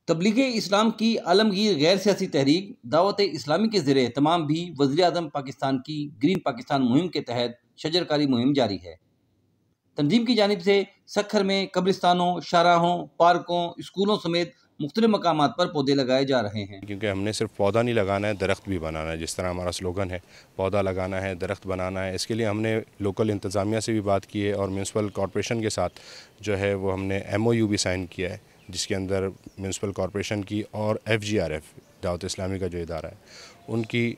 تبلیغ اسلام کی عالمگیر غیر سیاسی تحریک دعوت اسلامی کے زیر اہتمام بھی وزیر اعظم پاکستان کی گرین پاکستان مہم کے تحت شجرکاری مہم جاری ہے۔ تنظیم کی جانب سے سکھر میں قبرستانوں، شاہراہوں، پارکوں، اسکولوں سمیت مختلف مقامات پر پودے لگائے جا رہے ہیں۔ کیونکہ ہم نے صرف پودا نہیں لگانا ہے، درخت بھی بنانا ہے، جس طرح ہمارا سلوگن ہے پودا لگانا ہے، درخت بنانا ہے۔ اس کے لیے ہم نے لوکل انتظامیہ سے بھی بات کی ہے اور میونسپل کارپوریشن کے ساتھ جو ہے وہ ہم نے MOU بھی سائن کیا ہے، جس کے اندر میونسپل کارپوریشن کی اور FGRF دعوت اسلامی کا جو ادارہ ہے ان کی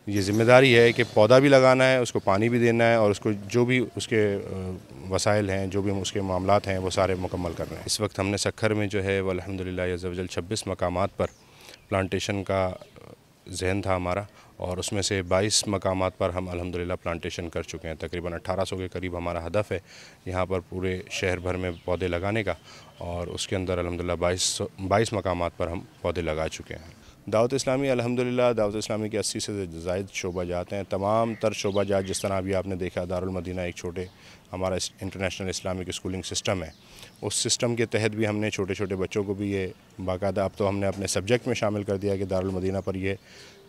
یہ ذمہ داری ہے کہ پودا بھی لگانا ہے، اس کو پانی بھی دینا ہے اور اس کو جو بھی اس کے وسائل ہیں، جو بھی اس کے معاملات ہیں وہ سارے مکمل کرنا ہے۔ اس وقت ہم نے سکھر میں جو ہے وہ الحمدللہ عز و جل 26 مقامات پر پلانٹیشن کا ذہن تھا ہمارا، اور اس میں سے 22 مقامات پر ہم الحمدللہ پلانٹیشن کر چکے ہیں۔ تقریباً 1800 کے قریب ہمارا ہدف ہے یہاں پر پورے شہر بھر میں پودے لگانے کا، اور اس کے اندر الحمدللہ 22 مقامات پر ہم پودے لگا چکے ہیں۔ دعوت اسلامی الحمدللہ دعوت اسلامی کے 80 سے زائد شعبہ جات ہیں۔ تمام تر شعبہ جات جس طرح ابھی آپ نے دیکھا دارالمدینہ ایک چھوٹے ہمارا انٹرنیشنل اسلامک اسکولنگ سسٹم ہے، اس سسٹم کے تحت بھی ہم نے چھوٹے چھوٹے بچوں کو بھی یہ باقاعدہ اب تو ہم نے اپنے سبجیکٹ میں شامل کر دیا کہ دارالمدینہ پر یہ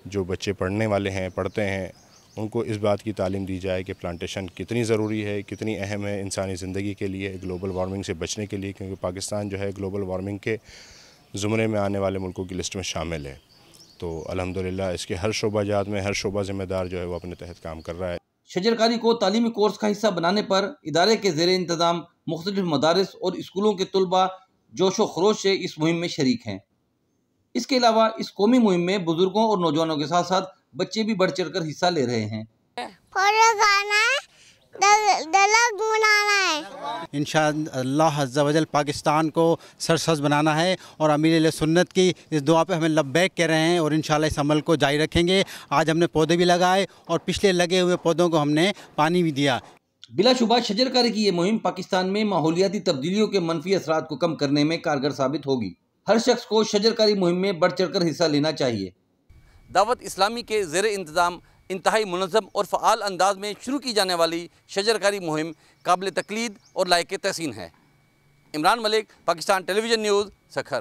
جو بچے پڑھنے والے ہیں، پڑھتے ہیں، ان کو اس بات کی تعلیم دی جائے کہ پلانٹیشن کتنی ضروری ہے، کتنی اہم ہے انسانی زندگی کے لیے، گلوبل وارمنگ سے بچنے کے لیے، کیونکہ پاکستان جو ہے گلوبل وارمنگ کے زمرے میں آنے والے ملکوں کی لسٹ میں شامل ہے۔ تو الحمدللہ اس کے ہر شعبہ جات میں ہر شعبہ ذمہ دار جو ہے وہ اپنے تحت کام کر رہا ہے۔ شجرکاری کو تعلیمی کورس کا حصہ بنانے پر ادارے کے زیر انتظام مختلف مدارس اور اسکولوں کے طلباء جوش و خروش سے اس مہم میں شریک ہیں۔ اس کے علاوہ اس قومی مہم میں بزرگوں اور نوجوانوں کے ساتھ ساتھ بچے بھی بڑھ چڑھ کر حصہ لے رہے ہیں۔ انشاءاللہ عز و جل پاکستان کو سرسبز بنانا ہے، اور امیر اہل سنت کی اس دعا پہ ہمیں لبیک کہہ رہے ہیں، اور انشاءاللہ اس عمل کو جاری رکھیں گے۔ آج ہم نے پودے بھی لگائے اور پچھلے لگے ہوئے پودوں کو ہم نے پانی بھی دیا۔ بلا شبہ شجرکاری کی یہ مہم پاکستان میں ماحولیاتی تبدیلیوں کے منفی اثرات کو کم کرنے میں کارگر ثابت ہوگی۔ ہر شخص کو شجرکاری مہم میں بڑھ چڑھ کر حصہ لینا چاہیے۔ دعوت اسلامی کے زیر انتظام انتہائی منظم اور فعال انداز میں شروع کی جانے والی شجرکاری مہم قابل تقلید اور لائق تحسین ہے۔ عمران ملک، پاکستان ٹیلی ویژن نیوز، سکھر۔